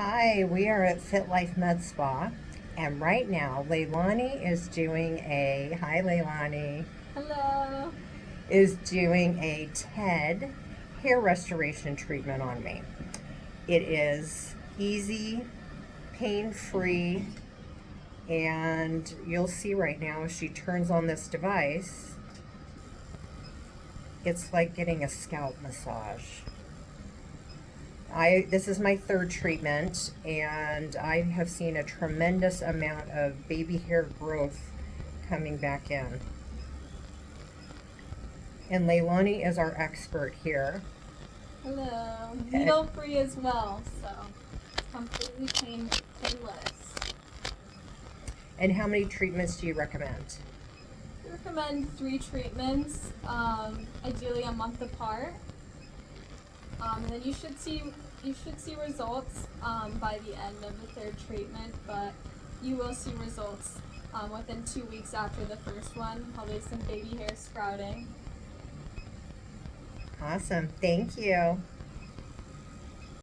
Hi, we are at Fit Life Med Spa, and right now Leilani is doing a hi Leilani Hello. is doing a TED hair restoration treatment on me. It is easy, pain-free, and you'll see right now as she turns on this device, it's like getting a scalp massage. This is my third treatment, and I have seen a tremendous amount of baby hair growth coming back in. And Leilani is our expert here. Hello. Uh, Needle free as well, so it's completely painless. And how many treatments do you recommend? We recommend 3 treatments, ideally a month apart. And then you should see results by the end of the third treatment, but you will see results within 2 weeks after the first one. Probably some baby hair sprouting. Awesome. Thank you.